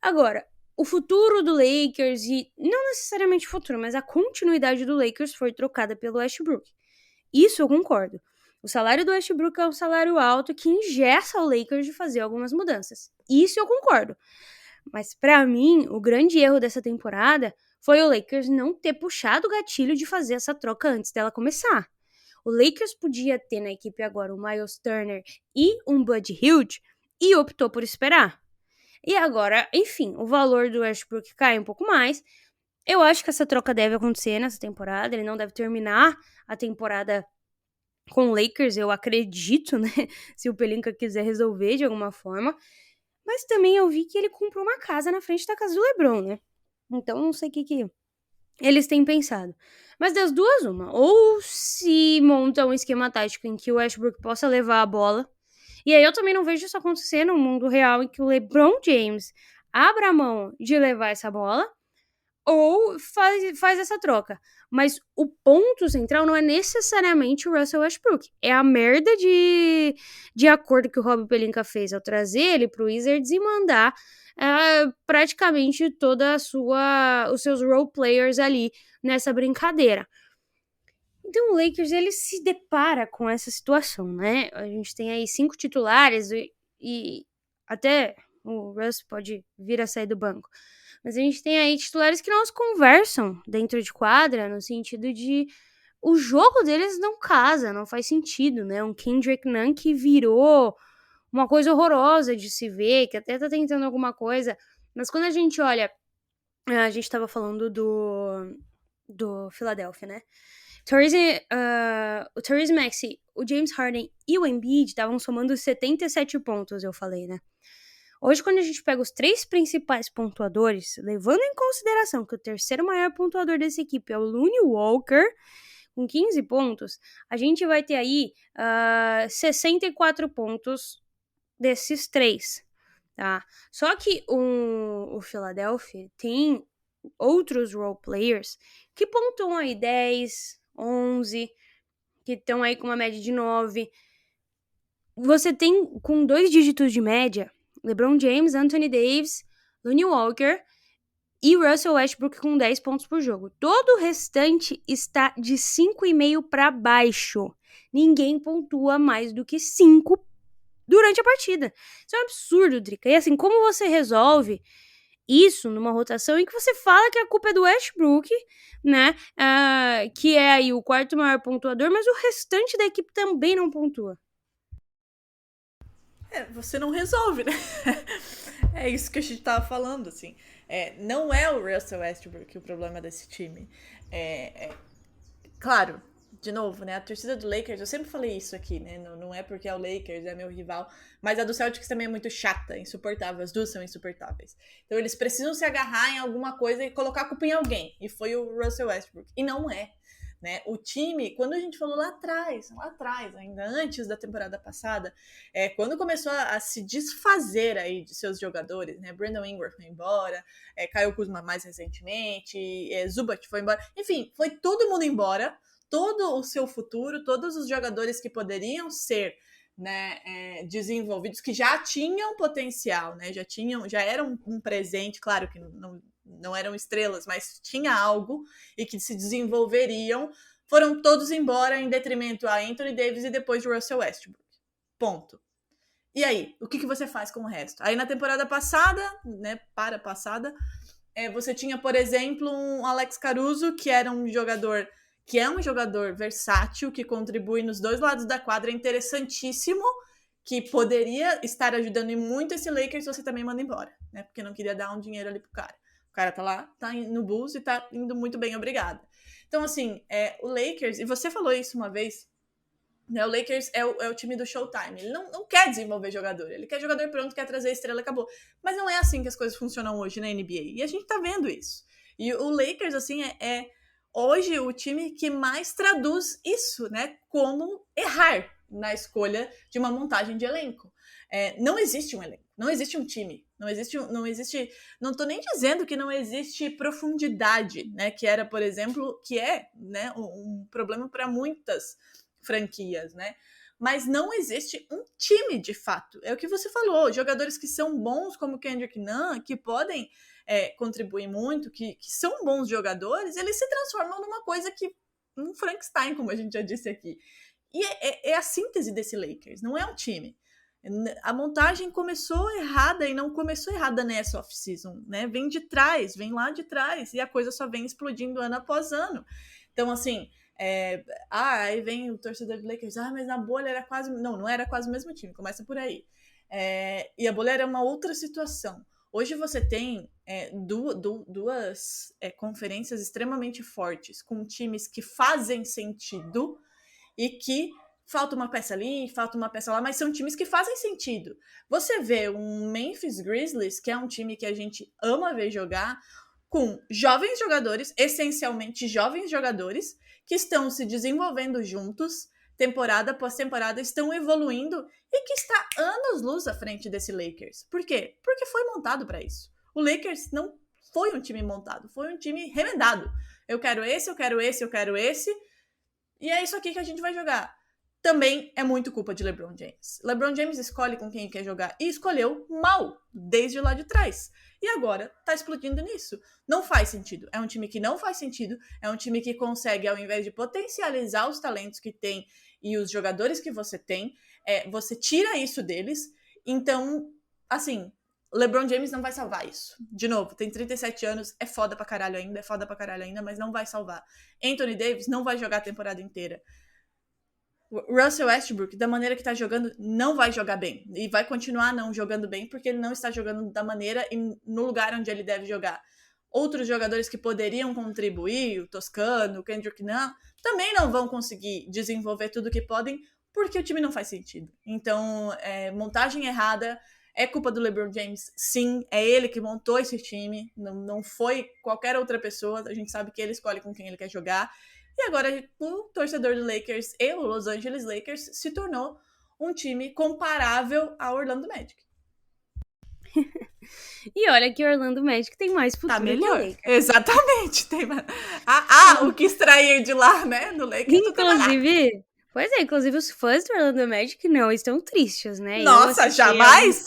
Agora, o futuro do Lakers, e não necessariamente o futuro, mas a continuidade do Lakers foi trocada pelo Westbrook. Isso eu concordo. O salário do Westbrook é um salário alto que ingessa o Lakers de fazer algumas mudanças. Isso eu concordo. Mas pra mim, o grande erro dessa temporada foi o Lakers não ter puxado o gatilho de fazer essa troca antes dela começar. O Lakers podia ter na equipe agora o Miles Turner e um Buddy Hield e optou por esperar. E agora, enfim, o valor do Westbrook cai um pouco mais. Eu acho que essa troca deve acontecer nessa temporada. Ele não deve terminar a temporada com o Lakers, eu acredito, né? Se o Pelinka quiser resolver de alguma forma. Mas também eu vi que ele comprou uma casa na frente da casa do LeBron, né? Então não sei o que eles têm pensado. Mas das duas, uma. Ou se monta um esquema tático em que o Westbrook possa levar a bola. E aí eu também não vejo isso acontecer no mundo real, em que o LeBron James abra a mão de levar essa bola. Ou faz essa troca. Mas o ponto central não é necessariamente o Russell Westbrook. É a merda de acordo que o Rob Pelinka fez ao trazer ele pro Wizards e mandar praticamente toda os seus role players ali nessa brincadeira. Então o Lakers, ele se depara com essa situação, né? A gente tem aí 5 titulares e até o Russ pode vir a sair do banco. Mas a gente tem aí titulares que não se conversam dentro de quadra, no sentido de o jogo deles não casa, não faz sentido, né? Um Kendrick Nunn que virou uma coisa horrorosa de se ver, que até tá tentando alguma coisa, mas quando a gente olha, a gente tava falando do Philadelphia, né? O Therese Maxey, o James Harden e o Embiid estavam somando 77 pontos, eu falei, né? Hoje, quando a gente pega os 3 principais pontuadores, levando em consideração que o terceiro maior pontuador dessa equipe é o Lonnie Walker, com 15 pontos, a gente vai ter aí 64 pontos desses 3, tá? Só que o Philadelphia tem outros role players que pontuam aí 10, 11, que estão aí com uma média de 9. Você tem com 2 dígitos de média LeBron James, Anthony Davis, Lonnie Walker e Russell Westbrook com 10 pontos por jogo. Todo o restante está de 5,5 para baixo. Ninguém pontua mais do que 5 durante a partida. Isso é um absurdo, Drica. E assim, como você resolve isso numa rotação em que você fala que a culpa é do Westbrook, né? Que é aí o 4º maior pontuador, mas o restante da equipe também não pontua. Você não resolve, né? É isso que a gente tava falando, assim. Não é o Russell Westbrook o problema desse time. Claro, de novo, né? A torcida do Lakers, eu sempre falei isso aqui, né? Não é porque é o Lakers, é meu rival, mas a do Celtics também é muito chata, insuportável. As duas são insuportáveis. Então eles precisam se agarrar em alguma coisa e colocar a culpa em alguém. E foi o Russell Westbrook. E não é. Né? O time, quando a gente falou lá atrás, ainda antes da temporada passada, quando começou a se desfazer aí de seus jogadores, né? Brandon Ingram foi embora, Kyle Kuzma mais recentemente, Zubac foi embora, enfim, foi todo mundo embora, todo o seu futuro, todos os jogadores que poderiam ser, né, desenvolvidos, que já tinham potencial, né? Já eram um presente, claro que não eram estrelas, mas tinha algo e que se desenvolveriam, foram todos embora em detrimento a Anthony Davis e depois de Russell Westbrook. Ponto. E aí, o que você faz com o resto? Aí na temporada passada, né, você tinha, por exemplo, um Alex Caruso, que é um jogador versátil, que contribui nos 2 lados da quadra, interessantíssimo, que poderia estar ajudando muito esse Lakers, você também manda embora, né? Porque não queria dar um dinheiro ali pro cara. O cara tá lá, tá no Bulls e tá indo muito bem, obrigada. Então, assim, o Lakers, e você falou isso uma vez, né? O Lakers é o time do Showtime. Ele não quer desenvolver jogador. Ele quer jogador pronto, quer trazer a estrela, acabou. Mas não é assim que as coisas funcionam hoje na NBA. E a gente tá vendo isso. E o Lakers, assim, hoje o time que mais traduz isso, né? Como errar na escolha de uma montagem de elenco. Não existe um elenco, não existe um time, não existe, não tô nem dizendo que não existe profundidade, né, que era, por exemplo, né, um problema para muitas franquias, né, mas não existe um time de fato, é o que você falou, jogadores que são bons como Kendrick Nunn, que podem contribuir muito, que são bons jogadores, eles se transformam numa coisa um Frankenstein, como a gente já disse aqui, e é a síntese desse Lakers, não é um time. A montagem começou errada e não começou errada nessa off-season, né? Vem lá de trás e a coisa só vem explodindo ano após ano. Então, assim, aí vem o torcedor do Lakers, mas na bolha era quase... Não era quase o mesmo time, começa por aí. E a bolha era uma outra situação. Hoje você tem duas conferências extremamente fortes, com times que fazem sentido e que falta uma peça ali, falta uma peça lá, mas são times que fazem sentido. Você vê um Memphis Grizzlies, que é um time que a gente ama ver jogar, com jovens jogadores, essencialmente jovens jogadores, que estão se desenvolvendo juntos, temporada após temporada, estão evoluindo e que está anos-luz à frente desse Lakers. Por quê? Porque foi montado para isso. O Lakers não foi um time montado, foi um time remendado. Eu quero esse, eu quero esse, eu quero esse, e é isso aqui que a gente vai jogar. Também é muito culpa de LeBron James. LeBron James escolhe com quem quer jogar e escolheu mal, desde lá de trás. E agora tá explodindo nisso. Não faz sentido. É um time que não faz sentido. É um time que consegue, ao invés de potencializar os talentos que tem e os jogadores que você tem, você tira isso deles. Então, assim, LeBron James não vai salvar isso. De novo, tem 37 anos, é foda pra caralho ainda, mas não vai salvar. Anthony Davis não vai jogar a temporada inteira. Russell Westbrook, da maneira que tá jogando, não vai jogar bem. E vai continuar não jogando bem, porque ele não está jogando da maneira e no lugar onde ele deve jogar. Outros jogadores que poderiam contribuir, o Toscano, o Kendrick Nunn, também não vão conseguir desenvolver tudo que podem, porque o time não faz sentido. Então, montagem errada, é culpa do LeBron James, sim, é ele que montou esse time, não foi qualquer outra pessoa, a gente sabe que ele escolhe com quem ele quer jogar. E agora o torcedor do Lakers e o Los Angeles Lakers se tornou um time comparável ao Orlando Magic. E olha que o Orlando Magic tem mais futuro Tá melhor. que o Lakers. Exatamente. O que extrair de lá, né? No Lakers. Inclusive os fãs do Orlando Magic não estão tristes, né? Nossa, jamais?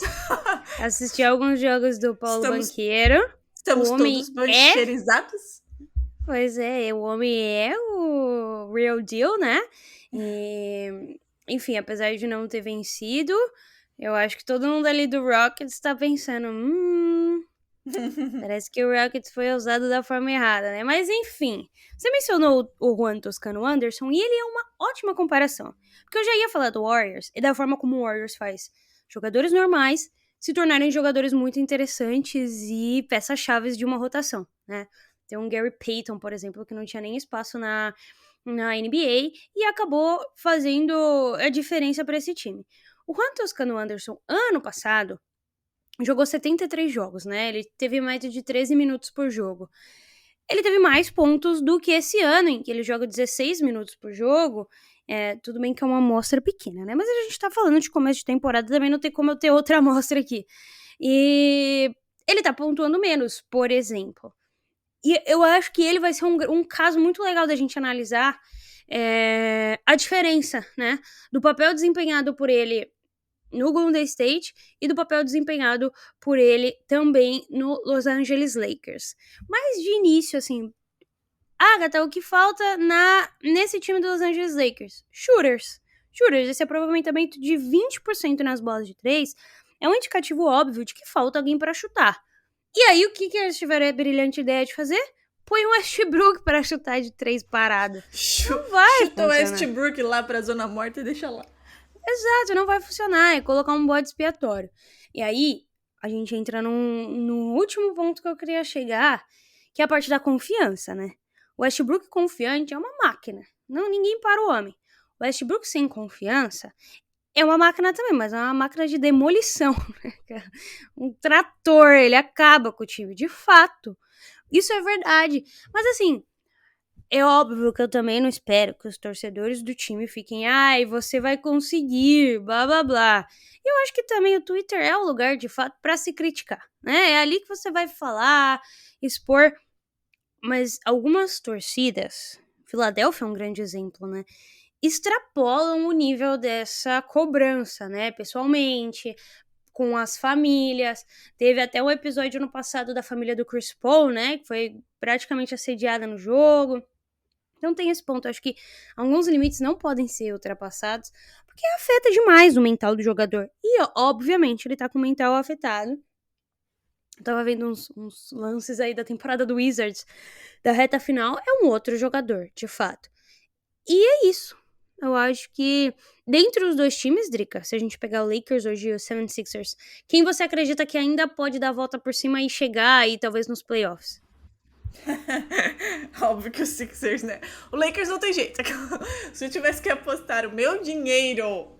Assisti alguns jogos do Paulo Banchero. Estamos todos bancheirizados. Pois é, o homem é o real deal, né? E, enfim, apesar de não ter vencido, eu acho que todo mundo ali do Rockets tá pensando, parece que o Rockets foi usado da forma errada, né? Mas enfim, você mencionou o Juan Toscano Anderson e ele é uma ótima comparação. Porque eu já ia falar do Warriors e da forma como o Warriors faz jogadores normais se tornarem jogadores muito interessantes e peças-chave de uma rotação, né? Tem um Gary Payton, por exemplo, que não tinha nem espaço na NBA e acabou fazendo a diferença para esse time. O Juan Toscano Anderson, ano passado, jogou 73 jogos, né? Ele teve média de 13 minutos por jogo. Ele teve mais pontos do que esse ano, em que ele joga 16 minutos por jogo. Tudo bem que é uma amostra pequena, né? Mas a gente tá falando de começo de temporada, também não tem como eu ter outra amostra aqui. E ele tá pontuando menos, por exemplo. E eu acho que ele vai ser um caso muito legal da gente analisar a diferença, né, do papel desempenhado por ele no Golden State e do papel desempenhado por ele também no Los Angeles Lakers. Mas de início, assim, Agatha, o que falta nesse time do Los Angeles Lakers? Shooters. Esse aproveitamento de 20% nas bolas de 3 é um indicativo óbvio de que falta alguém para chutar. E aí, o que eles tiveram a brilhante ideia de fazer? Põe um Westbrook para chutar de 3 paradas. Não vai Chuta o Westbrook lá pra Zona Morta e deixa lá. Exato, não vai funcionar. É colocar um bode expiatório. E aí, a gente entra no último ponto que eu queria chegar, que é a parte da confiança, né? O Westbrook confiante é uma máquina. Não, ninguém para o homem. O Westbrook sem confiança é uma máquina também, mas é uma máquina de demolição, né? Um trator, ele acaba com o time, de fato. Isso é verdade. Mas assim, é óbvio que eu também não espero que os torcedores do time fiquem, você vai conseguir, blá blá blá. Eu acho que também o Twitter é o lugar, de fato, para se criticar, né? É ali que você vai falar, expor. Mas algumas torcidas, Filadélfia é um grande exemplo, né? Extrapolam o nível dessa cobrança, né? Pessoalmente, com as famílias. Teve até um episódio no passado da família do Chris Paul, né? Que foi praticamente assediada no jogo. Então tem esse ponto. Acho que alguns limites não podem ser ultrapassados, porque afeta demais o mental do jogador. E, obviamente, ele tá com o mental afetado. Eu tava vendo uns lances aí da temporada do Wizards, da reta final. É um outro jogador, de fato. E é isso. Eu acho que, dentre os dois times, Drica, se a gente pegar o Lakers hoje e o 76ers, quem você acredita que ainda pode dar a volta por cima e chegar aí, talvez, nos playoffs? Óbvio que o Sixers, né? O Lakers não tem jeito. Se eu tivesse que apostar o meu dinheiro,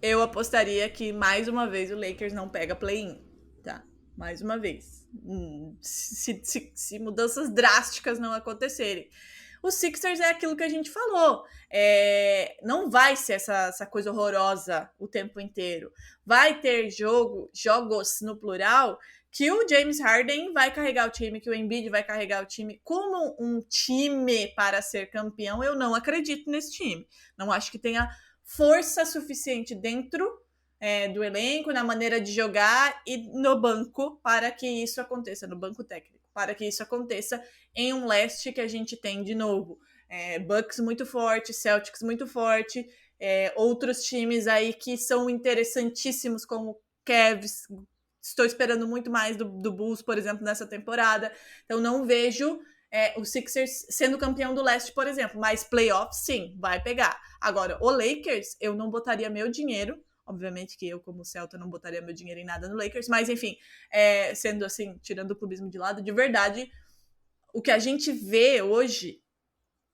eu apostaria que, mais uma vez, o Lakers não pega play-in, tá? Mais uma vez. Se mudanças drásticas não acontecerem. O Sixers é aquilo que a gente falou. Não vai ser essa coisa horrorosa o tempo inteiro. Vai ter jogos no plural, que o James Harden vai carregar o time, que o Embiid vai carregar o time. Como um time para ser campeão, eu não acredito nesse time. Não acho que tenha força suficiente dentro do elenco, na maneira de jogar e no banco para que isso aconteça, no banco técnico, para que isso aconteça em um leste que a gente tem de novo. Bucks muito forte, Celtics muito forte, outros times aí que são interessantíssimos, como Cavs. Estou esperando muito mais do Bulls, por exemplo, nessa temporada. Então não vejo o Sixers sendo campeão do leste, por exemplo. Mas playoffs, sim, vai pegar. Agora, o Lakers, eu não botaria meu dinheiro. Obviamente que eu, como Celta, não botaria meu dinheiro em nada no Lakers. Mas, enfim, sendo assim, tirando o clubismo de lado, de verdade, o que a gente vê hoje,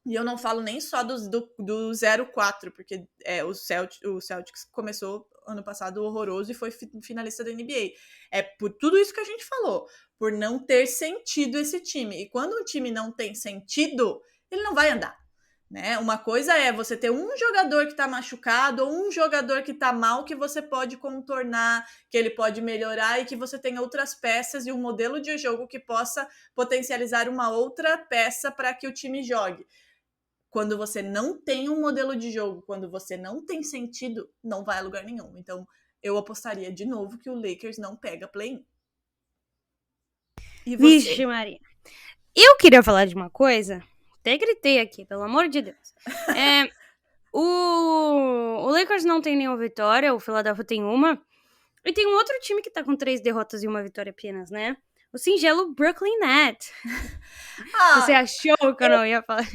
e eu não falo nem só do 0-4, porque o Celtics começou ano passado horroroso e foi finalista da NBA. É por tudo isso que a gente falou, por não ter sentido esse time. E quando um time não tem sentido, ele não vai andar, né? Uma coisa é você ter um jogador que tá machucado ou um jogador que tá mal, que você pode contornar, que ele pode melhorar e que você tenha outras peças e um modelo de jogo que possa potencializar uma outra peça para que o time jogue. Quando você não tem um modelo de jogo, quando você não tem sentido, não vai a lugar nenhum. Então, eu apostaria de novo que o Lakers não pega play-in. E você? Vixe, Maria. Eu queria falar de uma coisa. Até gritei aqui, pelo amor de Deus. O Lakers não tem nenhuma vitória, o Philadelphia tem uma. E tem um outro time que tá com 3 derrotas e uma vitória apenas, né? O singelo Brooklyn Nets. Você achou que eu não ia falar?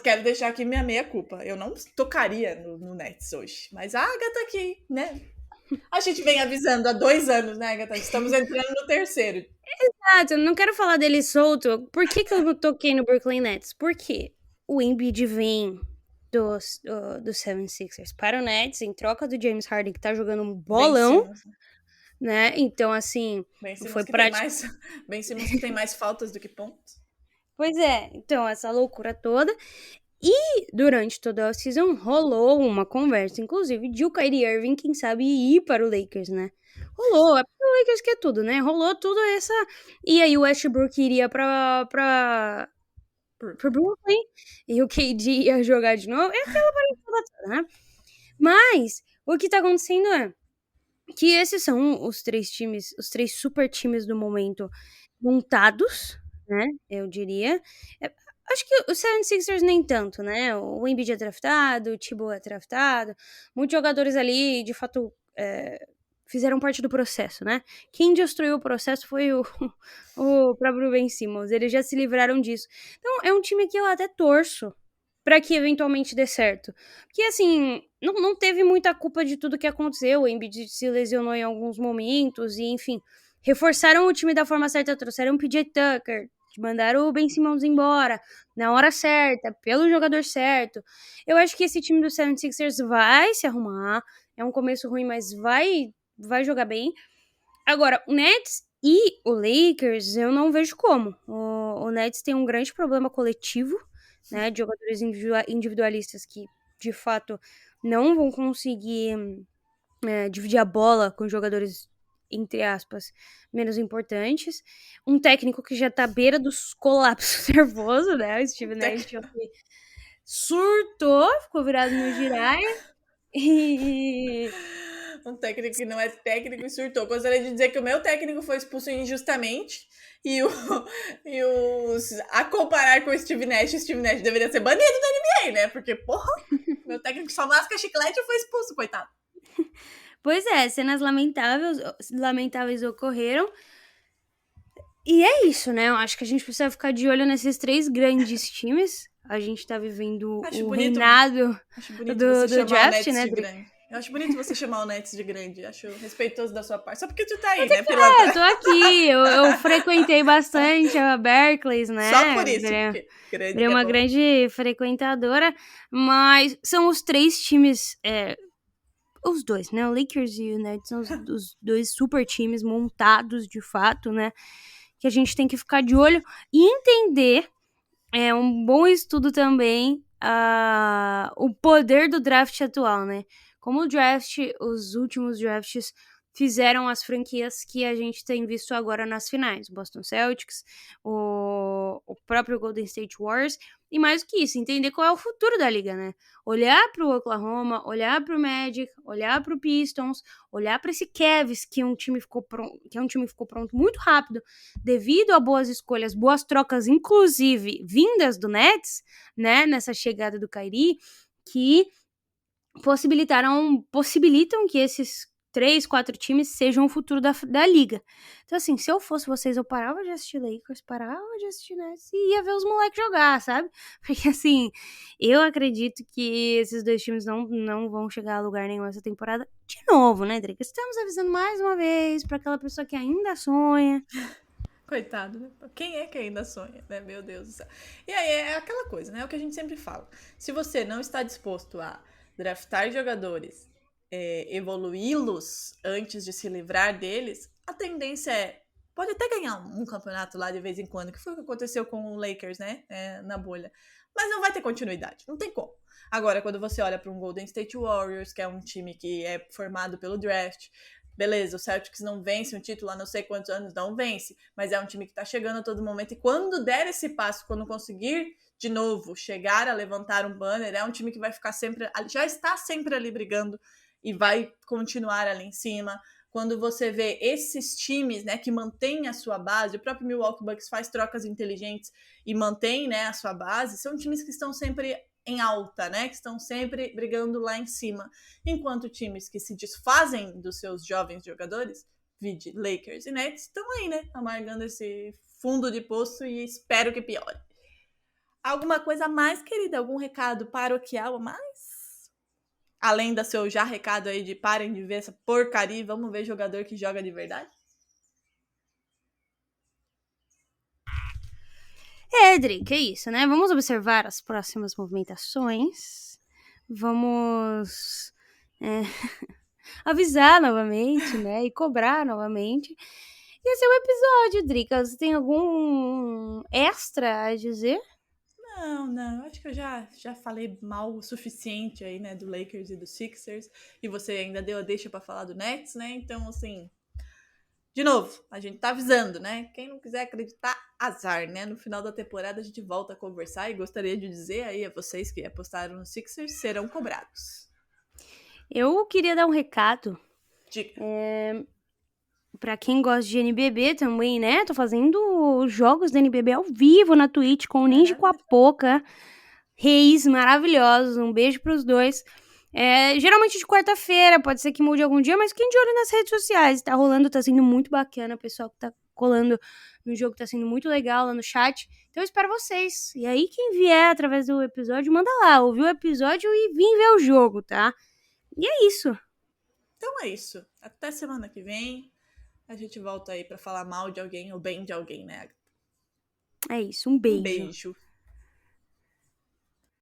Quero deixar aqui minha meia-culpa. Eu não tocaria no Nets hoje. Mas a Agatha aqui, né? A gente vem avisando há 2 anos, né, Agatha? Estamos entrando no 3º. Exato, eu não quero falar dele solto. Por que eu não toquei no Brooklyn Nets? Porque o Embiid vem dos 76ers para o Nets em troca do James Harden, que tá jogando um bolão. Né? Então, assim, foi prático. Ben Simmons que tem mais faltas do que pontos. Pois é, então, essa loucura toda. E durante toda a season rolou uma conversa, inclusive, de o Kyrie Irving, quem sabe, ir para o Lakers, né? Rolou, é porque o Lakers quer tudo, né? Rolou tudo essa... E aí o Westbrook iria pro Brooklyn, e o KD ia jogar de novo. É aquela parada toda, né? Mas, o que tá acontecendo é que esses são os 3 times, os 3 super times do momento montados, né, eu diria. Acho que os 76ers nem tanto, né, o Embiid é draftado, o Thibault é draftado, muitos jogadores ali, de fato, fizeram parte do processo, né. Quem destruiu o processo foi o próprio Ben Simmons, eles já se livraram disso. Então, é um time que eu até torço pra que eventualmente dê certo. Porque, assim, não teve muita culpa de tudo que aconteceu. O Embiid se lesionou em alguns momentos e, enfim, reforçaram o time da forma certa, trouxeram o PJ Tucker, mandaram o Ben Simmons embora na hora certa, pelo jogador certo. Eu acho que esse time do 76ers vai se arrumar. É um começo ruim, mas vai jogar bem. Agora, o Nets e o Lakers, eu não vejo como. O Nets tem um grande problema coletivo, né, de jogadores individualistas que, de fato, não vão conseguir dividir a bola com jogadores, entre aspas, menos importantes. Um técnico que já tá à beira dos colapsos nervosos, né, o Steve Nash surtou, ficou virado no giraia, e... Um técnico que não é técnico e surtou. Gostaria de dizer que o meu técnico foi expulso injustamente a comparar com o Steve Nash deveria ser banido da NBA, né? Porque, porra, meu técnico só masca chiclete e foi expulso, coitado. Pois é, cenas lamentáveis ocorreram. E é isso, né? Eu acho que a gente precisa ficar de olho nesses 3 grandes times. A gente tá vivendo o reinado do draft, né? Eu acho bonito você chamar o Nets de grande. Acho respeitoso da sua parte. Só porque tu tá aí, né, pilantra? Eu tô aqui, eu frequentei bastante a Berkeley, né? Só por isso, porque grande Virei é uma bom. grande frequentadora, mas são os 3 times, os dois, né? O Lakers e o Nets são os 2 super times montados de fato, né? Que a gente tem que ficar de olho e entender, um bom estudo também, o poder do draft atual, né? Como os últimos drafts fizeram as franquias que a gente tem visto agora nas finais. O Boston Celtics, o próprio Golden State Warriors. E mais do que isso, entender qual é o futuro da liga, né? Olhar para o Oklahoma, olhar para o Magic, olhar para o Pistons, olhar para esse Cavs, que é um time que ficou pronto muito rápido, devido a boas escolhas, boas trocas, inclusive vindas do Nets, né? Nessa chegada do Kyrie, que possibilitam que esses 3, 4 times sejam o futuro da liga. Então, assim, se eu fosse vocês, eu parava de assistir Lakers, parava de assistir Nets e ia ver os moleques jogar, sabe? Porque, assim, eu acredito que esses 2 times não vão chegar a lugar nenhum essa temporada. De novo, né, Drica? Estamos avisando mais uma vez pra aquela pessoa que ainda sonha. Coitado, né? Quem é que ainda sonha, né? Meu Deus do céu. E aí é aquela coisa, né? É o que a gente sempre fala. Se você não está disposto a draftar jogadores, evoluí-los antes de se livrar deles, a tendência pode até ganhar um campeonato lá de vez em quando, que foi o que aconteceu com o Lakers, né? Na bolha. Mas não vai ter continuidade, não tem como. Agora, quando você olha para um Golden State Warriors, que é um time que é formado pelo draft, beleza, o Celtics não vence um título há não sei quantos anos, não vence, mas é um time que tá chegando a todo momento, e quando der esse passo, quando conseguir de novo chegar a levantar um banner, é um time que vai ficar sempre, já está sempre ali brigando e vai continuar ali em cima. Quando você vê esses times, né, que mantêm a sua base, o próprio Milwaukee Bucks faz trocas inteligentes e mantém, né, a sua base, são times que estão sempre em alta, né, que estão sempre brigando lá em cima. Enquanto times que se desfazem dos seus jovens jogadores, vide Lakers e Nets, estão aí, né, amargando esse fundo de poço e espero que piore. Alguma coisa a mais, querida? Algum recado paroquial a mais? Além do seu já recado aí de parem de ver essa porcaria e vamos ver jogador que joga de verdade? Drica, é isso, né? Vamos observar as próximas movimentações. Vamos avisar novamente, né? E cobrar novamente. E esse é o episódio, Drica. Você tem algum extra a dizer? Não, acho que eu já falei mal o suficiente aí, né, do Lakers e do Sixers, e você ainda deu a deixa pra falar do Nets, né, então, assim, de novo, a gente tá avisando, né, quem não quiser acreditar, azar, né, no final da temporada a gente volta a conversar, e gostaria de dizer aí a vocês que apostaram no Sixers, serão cobrados. Eu queria dar um recado. Diga. Pra quem gosta de NBB também, né? Tô fazendo jogos da NBB ao vivo na Twitch com o Ninja e com a Poca. Reis maravilhosos. Um beijo pros dois. Geralmente de quarta-feira, pode ser que mude algum dia, mas fiquem de olho nas redes sociais. Tá rolando, tá sendo muito bacana. O pessoal que tá colando no jogo tá sendo muito legal lá no chat. Então eu espero vocês. E aí, quem vier através do episódio, manda lá. Ouviu o episódio e vim ver o jogo, tá? E é isso. Então é isso. Até semana que vem. A gente volta aí pra falar mal de alguém ou bem de alguém, né, Agatha? É isso. Um beijo. Um beijo.